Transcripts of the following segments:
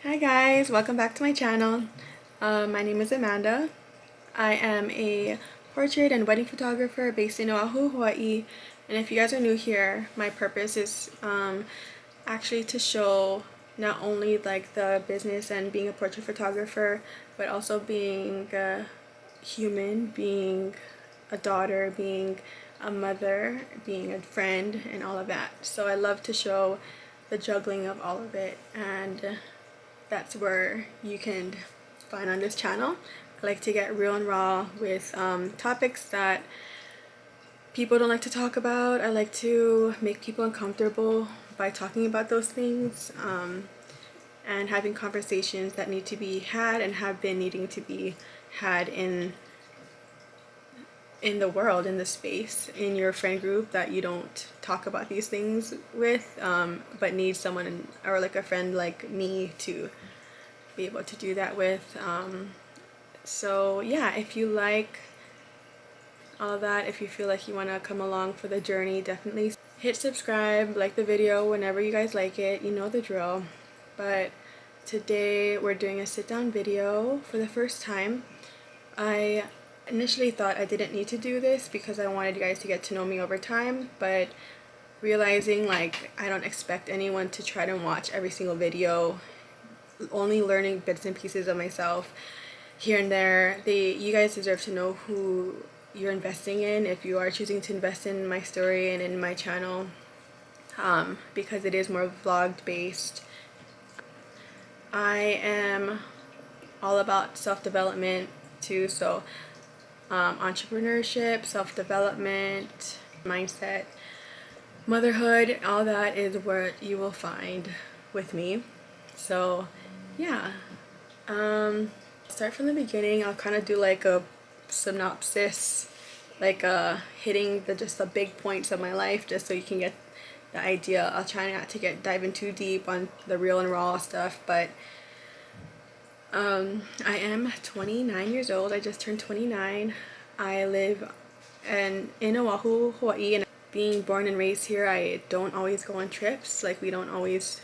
Hi guys, welcome back to my channel. My name is Amanda. I am a portrait and wedding photographer based in Oahu, Hawaii. And if you guys are new here, my purpose is actually to show not only like the business and being a portrait photographer, but also being a human, being a daughter, being a mother, being a friend, and all of that. So I love to show the juggling of all of it, and that's where you can find on this channel. I like to get real and raw with topics that people don't like to talk about. I like to make people uncomfortable by talking about those things, and having conversations that need to be had and have been needing to be had in the world, in the space, in your friend group that you don't talk about these things with, but need someone or like a friend like me to be able to do that with. So yeah, if you like all of that, if you feel like you want to come along for the journey, definitely hit subscribe, like the video whenever you guys like it. You know the drill. But today we're doing a sit down video for the first time. I initially thought I didn't need to do this because I wanted you guys to get to know me over time, but realizing like I don't expect anyone to try to watch every single video, only learning bits and pieces of myself here and there. You guys deserve to know who you're investing in if you are choosing to invest in my story and in my channel, because it is more vlogged based. I am all about self-development too, so entrepreneurship, self-development, mindset, motherhood, all that is what you will find with me. So yeah, start from the beginning. I'll kind of do like a synopsis, like hitting just the big points of my life, just so you can get the idea. I'll try not to dive in too deep on the real and raw stuff, but I am 29 years old. I just turned 29. I live in Oahu, Hawaii, and being born and raised here, I don't always go on trips. Like, we don't always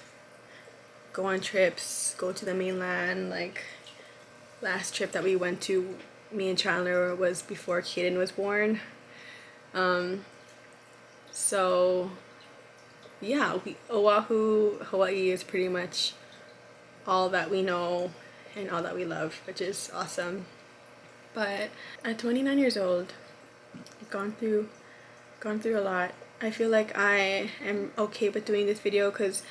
go on trips, go to the mainland. Like, last trip that we went to, me and Chandler, was before Kaden was born. So yeah, Oahu, Hawaii is pretty much all that we know and all that we love, which is awesome. But at 29 years old, I've gone through a lot. I feel like I am okay with doing this video because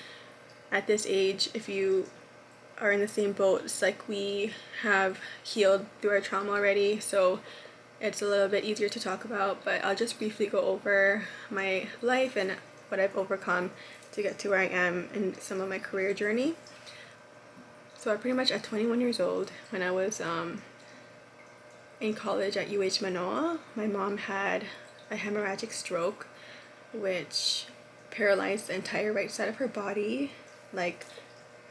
at this age, if you are in the same boat, it's like we have healed through our trauma already, so it's a little bit easier to talk about. But I'll just briefly go over my life and what I've overcome to get to where I am in some of my career journey. So I pretty much, at 21 years old, when I was in college at Manoa, my mom had a hemorrhagic stroke, which paralyzed the entire right side of her body. Like,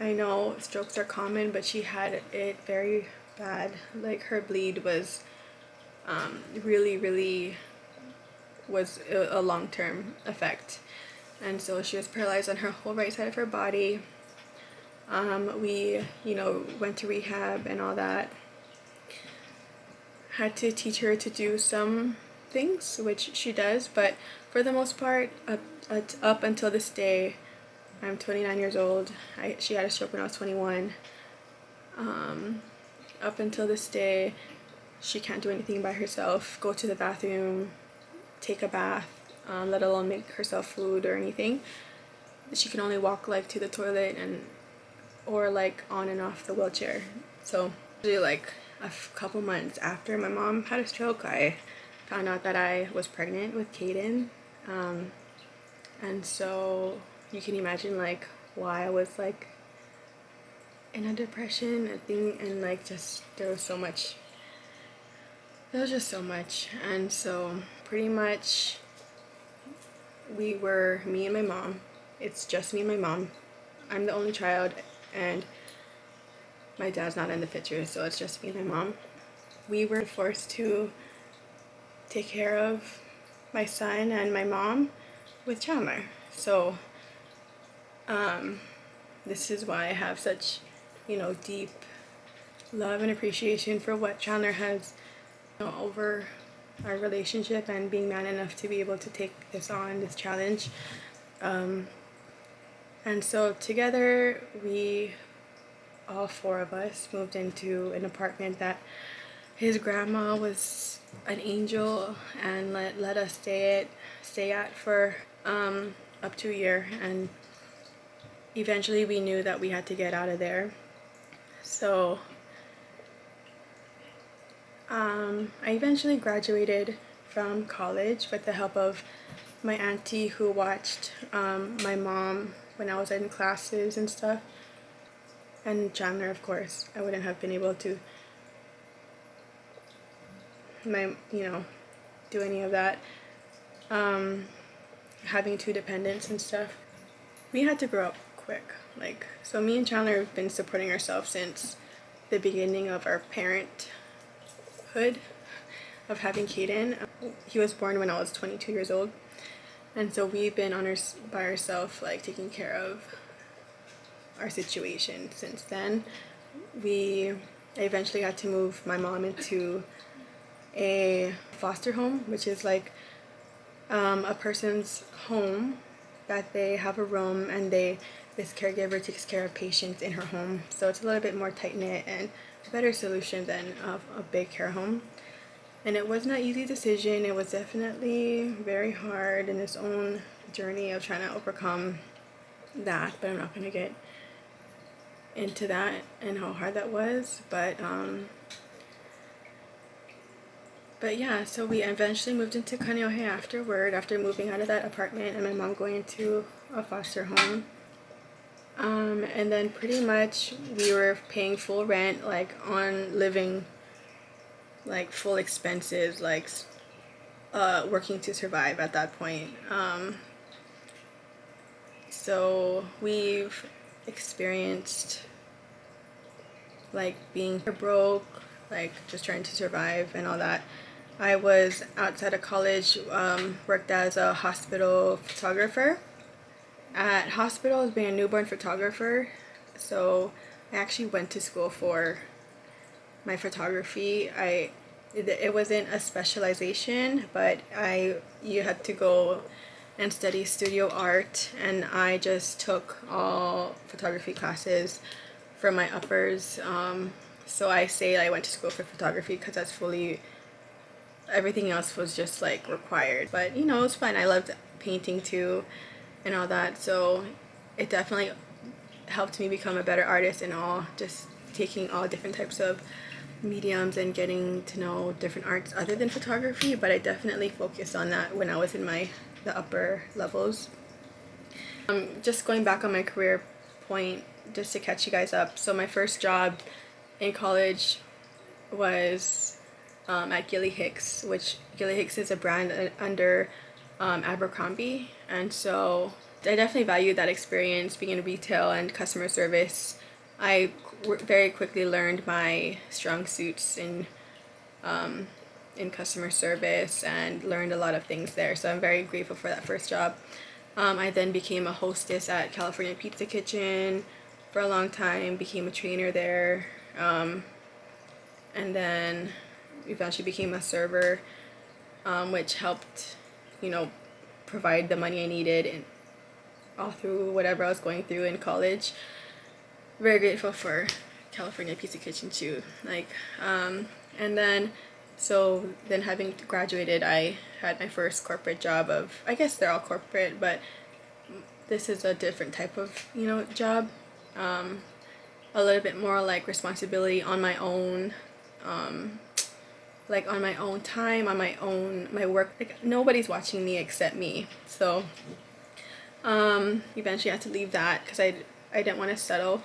I know strokes are common, but she had it very bad. Like, her bleed was really was a long-term effect, and so she was paralyzed on her whole right side of her body. We, went to rehab and all that. Had to teach her to do some things, which she does, but for the most part, up until this day, I'm 29 years old. She had a stroke when I was 21. Up until this day, she can't do anything by herself, go to the bathroom, take a bath, let alone make herself food or anything. She can only walk like to the toilet or like on and off the wheelchair. So really, like a couple months after my mom had a stroke, I found out that I was pregnant with Kaden, and so you can imagine like why I was like in a depression, and like just there was just so much. And so pretty much we were me and my mom. It's just me and my mom. I'm the only child, and my dad's not in the picture, so it's just me and my mom. We were forced to take care of my son and my mom with Chandler. So this is why I have such deep love and appreciation for what Chandler has, over our relationship and being man enough to be able to take this challenge. And so together, all four of us, moved into an apartment that his grandma was an angel and let us stay at for up to a year. And eventually we knew that we had to get out of there. So I eventually graduated from college with the help of my auntie, who watched my mom when I was in classes and stuff. And Chandler, of course. I wouldn't have been able to do any of that. Having two dependents and stuff. We had to grow up quick. So me and Chandler have been supporting ourselves since the beginning of our parenthood, of having Caden. He was born when I was 22 years old. And so we've been by ourselves, taking care of our situation since then. I eventually had to move my mom into a foster home, which is a person's home that they have a room, and this caregiver takes care of patients in her home. So it's a little bit more tight-knit and a better solution than a big care home. And it wasn't an easy decision. It was definitely very hard in its own journey of trying to overcome that, but I'm not going to get into that and how hard that was. But yeah, so we eventually moved into Kaneohe after moving out of that apartment and my mom going into a foster home. And then pretty much we were paying full rent, on living, full expenses, working to survive at that point. So we've experienced being broke, just trying to survive and all that. I was outside of college, worked as a hospital photographer. At hospitals, being a newborn photographer, so I actually went to school for my photography. It wasn't a specialization, but you had to go and study studio art, and I just took all photography classes for my uppers. So I say I went to school for photography because that's everything else was just required. But it was fun. I loved painting too and all that, so it definitely helped me become a better artist and just taking all different types of mediums and getting to know different arts other than photography. But I definitely focused on that when I was in the upper levels. Just going back on my career point, just to catch you guys up. So my first job in college was at Gilly Hicks, which Gilly Hicks is a brand under Abercrombie. And so I definitely valued that experience, being in retail and customer service. I very quickly learned my strong suits in customer service and learned a lot of things there. So I'm very grateful for that first job. I then became a hostess at California Pizza Kitchen for a long time, became a trainer there, and then eventually became a server, which helped, provide the money I needed and all through whatever I was going through in college. Very grateful for California Pizza Kitchen too. And then having graduated, I had my first corporate job I guess they're all corporate, but this is a different type of, job. A little bit more responsibility on my own, on my own time, on my work. Nobody's watching me except me. So eventually I had to leave that because I didn't want to settle,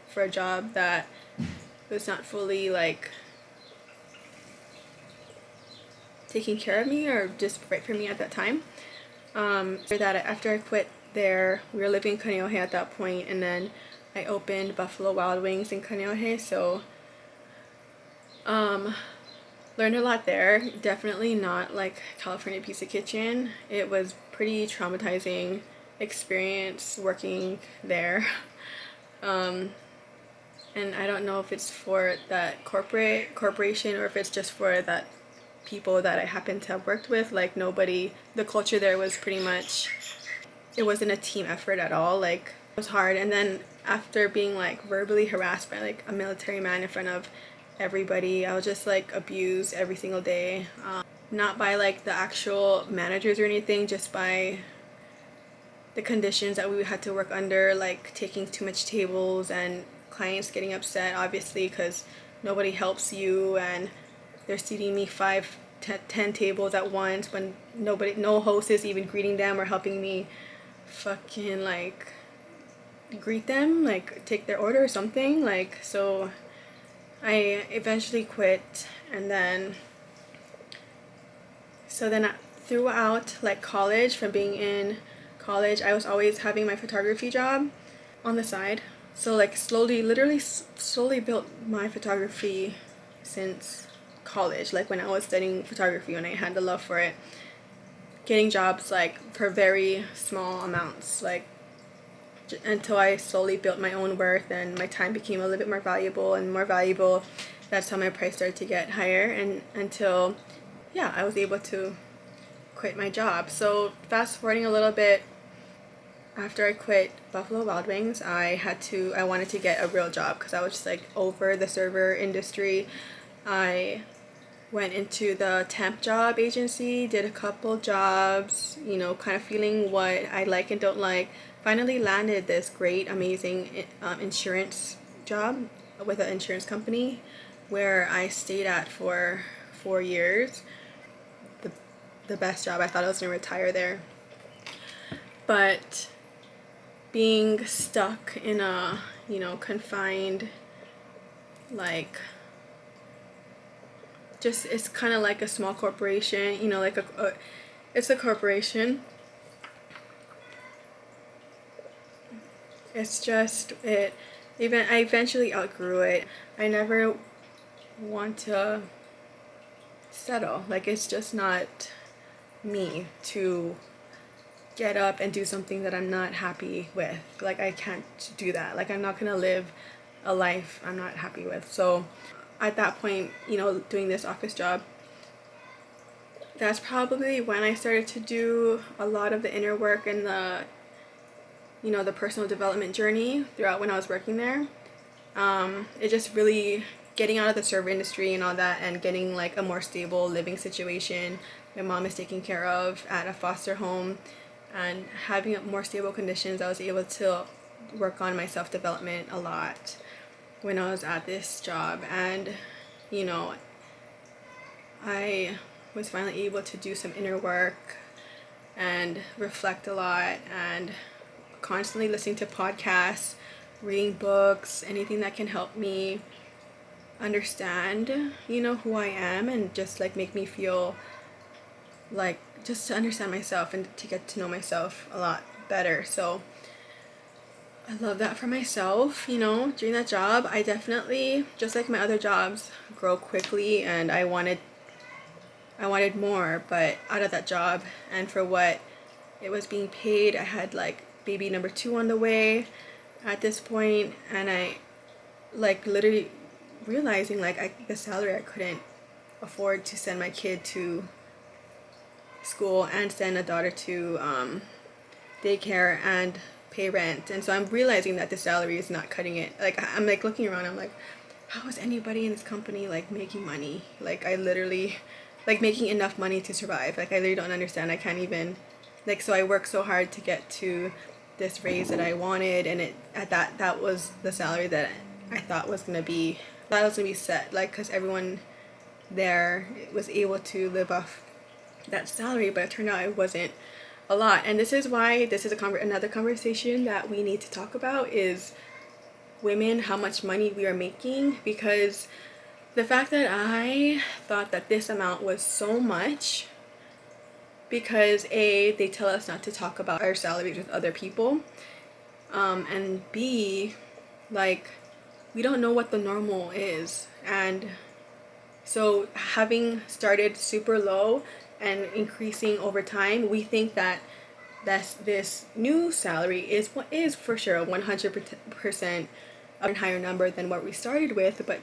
for a job that was not fully taking care of me or just right for me at that time. After I quit there, we were living in Kaneohe at that point, and then I opened Buffalo Wild Wings in Kaneohe. So learned a lot there. Definitely not like California Pizza Kitchen. It was pretty traumatizing experience working there. And I don't know if it's for that corporation or if it's just for that people that I happen to have worked with. Like nobody, the culture there was pretty much, it wasn't a team effort at all. Like it was hard. And then after being like verbally harassed by like a military man in front of everybody, I was just like abused every single day. Not by like the actual managers or anything, just by the conditions that we had to work under, like taking too much tables and clients getting upset, obviously, because nobody helps you and they're seating me 10 tables at once when no host is even greeting them or helping me fucking like greet them, like take their order or something. Like, so I eventually quit. And then throughout like college, from being in college, I was always having my photography job on the side. So like slowly built my photography since college, like when I was studying photography, when I had the love for it, getting jobs like for very small amounts, like until I slowly built my own worth and my time became a little bit more valuable and more valuable. That's how my price started to get higher, and until I was able to quit my job. So fast forwarding a little bit, after I quit Buffalo Wild Wings, I wanted to get a real job because I was just like over the server industry. I went into the temp job agency, did a couple jobs, kind of feeling what I like and don't like. Finally landed this great, amazing insurance job with an insurance company where I stayed at for 4 years. The best job. I thought I was going to retire there. But being stuck in a, confined, like, just, it's kind of like a small corporation, like it's a corporation. It's just, I eventually outgrew it. I never want to settle. Like, it's just not me to get up and do something that I'm not happy with. Like, I can't do that. Like, I'm not gonna live a life I'm not happy with. So at that point, doing this office job, that's probably when I started to do a lot of the inner work and the personal development journey throughout when I was working there. It just really getting out of the server industry and all that, and getting like a more stable living situation. My mom is taken care of at a foster home, and having more stable conditions, I was able to work on my self-development a lot when I was at this job. And I was finally able to do some inner work and reflect a lot, and constantly listening to podcasts, reading books, anything that can help me understand, who I am, and just like make me feel like, just to understand myself and to get to know myself a lot better. So I love that for myself. During that job, I definitely, just like my other jobs, grow quickly, and I wanted more, but out of that job and for what it was being paid, I had like baby number 2 on the way at this point, and I like literally realizing like the salary, I couldn't afford to send my kid to school and send a daughter to daycare and pay rent. And so I'm realizing that the salary is not cutting it. Like, I'm like looking around, I'm like, how is anybody in this company like making money? Like, I literally like making enough money to survive. Like, I literally don't understand. I can't even, like, so I worked so hard to get to this raise that I wanted, and that was the salary that I thought was gonna be set, like, because everyone there was able to live off that salary, but it turned out it wasn't a lot. And this is why this is another conversation that we need to talk about, is women, how much money we are making. Because the fact that I thought that this amount was so much, because A, they tell us not to talk about our salaries with other people, and B, like, we don't know what the normal is. And so having started super low and increasing over time, we think that this new salary is what is for sure 100% a higher number than what we started with. But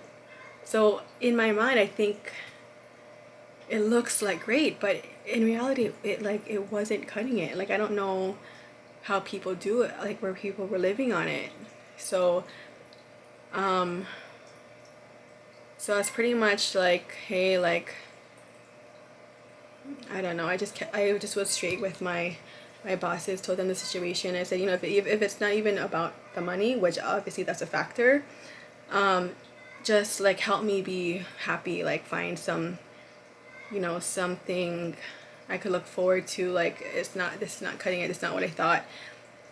so in my mind, I think it looks like great, but in reality, it wasn't cutting it. Like, I don't know how people do it, like where people were living on it. So so it's pretty much like, hey, like, I don't know, I just was straight with my bosses, told them the situation. I said, you know, if it's not even about the money, which obviously that's a factor, just like help me be happy, like find some, you know, something I could look forward to. Like, this is not cutting it. It's not what I thought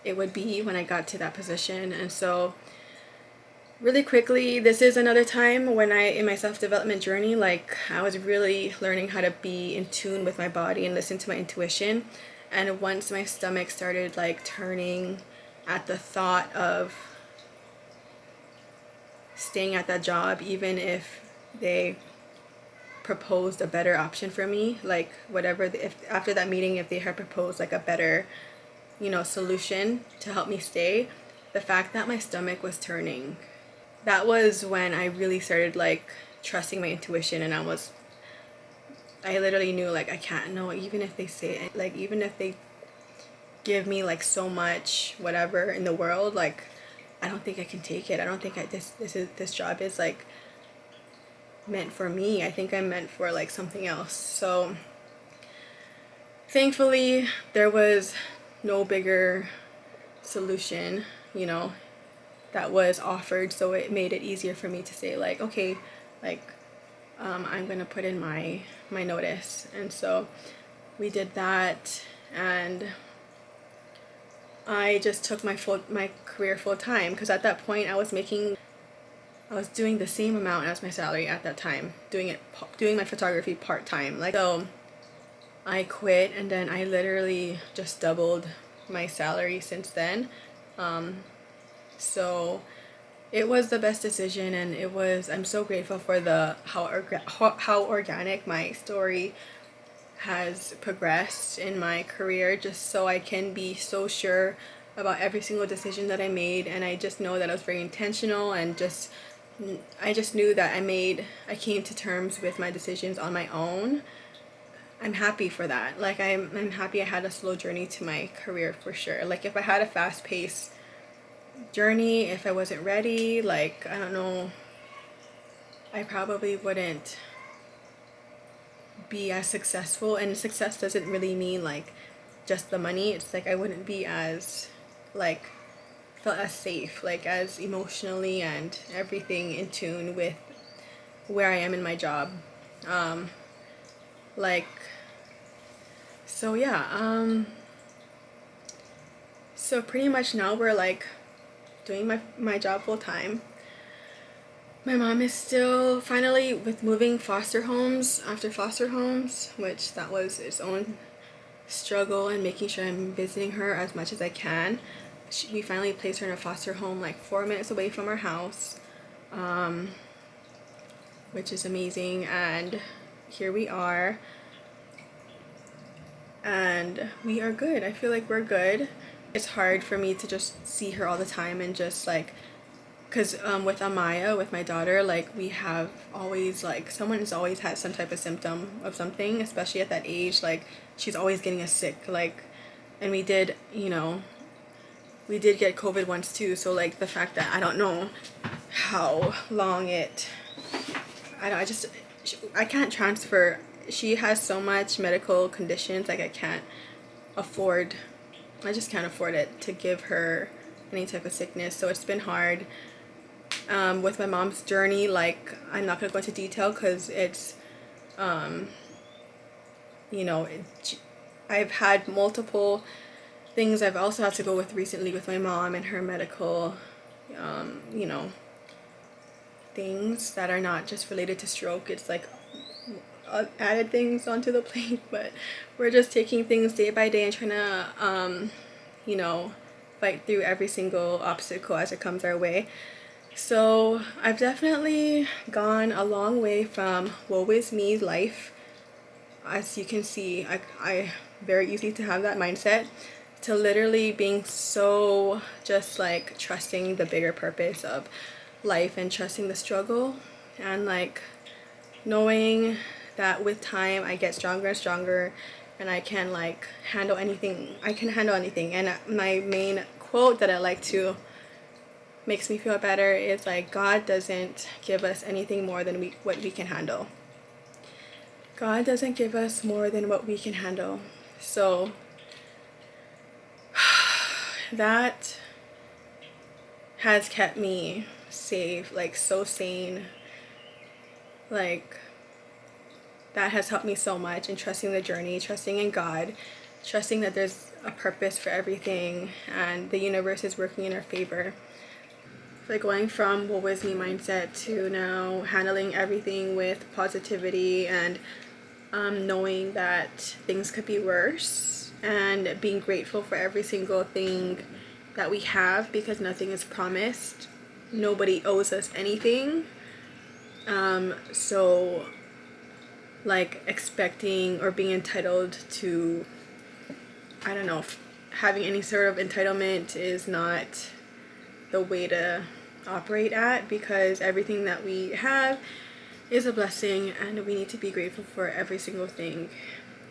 it would be when I got to that position. And so really quickly, this is another time when in my self-development journey, like, I was really learning how to be in tune with my body and listen to my intuition. And once my stomach started like turning at the thought of staying at that job, even if they proposed a better option for me, like whatever, if after that meeting, if they had proposed like a better, you know, solution to help me stay, the fact that my stomach was turning, that was when I really started like trusting my intuition. And I literally knew, like, I can't know, even if they say it, like, even if they give me like so much whatever in the world, like, I don't think I can take it. I don't think this job is like meant for me. I think I'm meant for like something else. So thankfully there was no bigger solution, you know, that was offered, so it made it easier for me to say, like, okay, like, I'm gonna put in my notice. And so we did that, and I just took my career full time, because at that point I was doing the same amount as my salary at that time, doing my photography part-time. Like, so I quit, and then I literally just doubled my salary since then. So it was the best decision, and I'm so grateful for how organic my story has progressed in my career, just so I can be so sure about every single decision that I made. And I just know that I was very intentional, and I just knew that I came to terms with my decisions on my own. I'm happy for that. Like, I'm happy I had a slow journey to my career, for sure. Like, if I had a fast pace journey, if I wasn't ready, like, I don't know, I probably wouldn't be as successful. And success doesn't really mean like just the money. It's like I wouldn't be as like felt as safe, like as emotionally and everything in tune with where I am in my job. Like, so yeah, so pretty much now we're like doing my job full time. My mom is still finally with moving foster homes after foster homes, which that was its own struggle, and making sure I'm visiting her as much as I can. We finally placed her in a foster home like 4 minutes away from our house, which is amazing. And here we are, and we are good. I feel like we're good. It's hard for me to just see her all the time, and just like, because with Amaya, with my daughter, like, we have always, like, someone has always had some type of symptom of something, especially at that age. Like, she's always getting us sick, like, and we did get COVID once too. So like, the fact that I don't know how long I can't transfer. She has so much medical conditions, like, I just can't afford it to give her any type of sickness. So it's been hard. With my mom's journey, like, I'm not gonna go into detail because it's, you know, I've had multiple things I've also had to go with recently with my mom and her medical, you know, things that are not just related to stroke. It's like added things onto the plate, but we're just taking things day by day and trying to, you know, fight through every single obstacle as it comes our way. So I've definitely gone a long way from woe is me life. As you can see, I very easy to have that mindset, to literally being so just like trusting the bigger purpose of life and trusting the struggle, and like knowing that with time I get stronger and stronger, and I can like handle anything. I can handle anything. And my main quote that I like to makes me feel better is like, God doesn't give us anything more than what we can handle. God doesn't give us more than what we can handle. So that has kept me safe, like so sane. Like that has helped me so much in trusting the journey, trusting in God, trusting that there's a purpose for everything and the universe is working in our favor. Like going from what was me mindset to now handling everything with positivity and knowing that things could be worse, and being grateful for every single thing that we have, because nothing is promised. Nobody owes us anything. So like expecting or being entitled to, I don't know, having any sort of entitlement is not the way to operate at, because everything that we have is a blessing and we need to be grateful for every single thing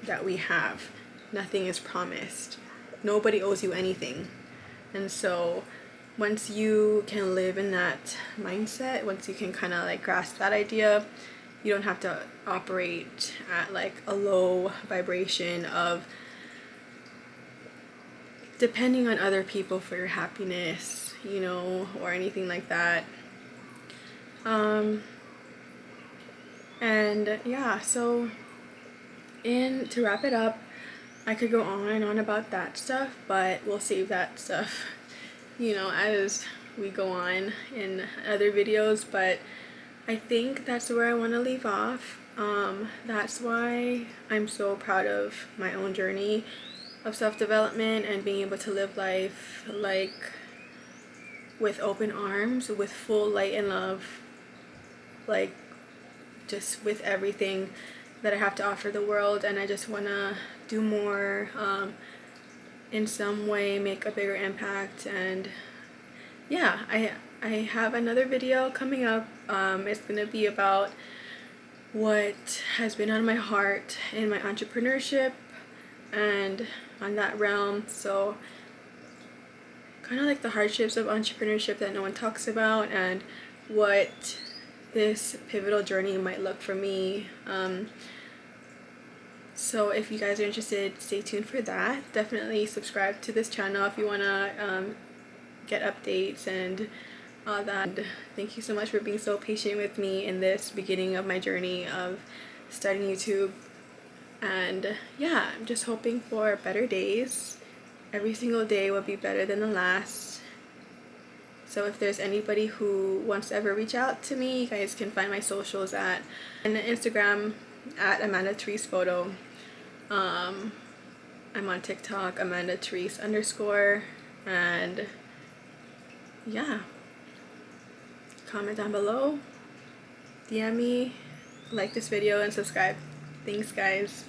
that we have. Nothing is promised. Nobody owes you anything. And so once you can live in that mindset, once you can kind of like grasp that idea, you don't have to operate at like a low vibration of depending on other people for your happiness, you know, or anything like that. And yeah, so to wrap it up, I could go on and on about that stuff, but we'll save that stuff, you know, as we go on in other videos. But I think that's where I want to leave off. That's why I'm so proud of my own journey of self-development and being able to live life like with open arms, with full light and love, like just with everything that I have to offer the world. And I just want to do more, in some way make a bigger impact. And yeah, I have another video coming up. It's gonna be about what has been on my heart in my entrepreneurship and on that realm. So kind of like the hardships of entrepreneurship that no one talks about, and what this pivotal journey might look for me. So if you guys are interested, stay tuned for that. Definitely subscribe to this channel if you want to get updates and all that. Thank you so much for being so patient with me in this beginning of my journey of starting YouTube. And yeah, I'm just hoping for better days. Every single day will be better than the last. So if there's anybody who wants to ever reach out to me, you guys can find my socials at Instagram at Amanda Therese Photo. I'm on TikTok, Amanda Therese _. And yeah, comment down below, DM me, like this video, and subscribe. Thanks guys.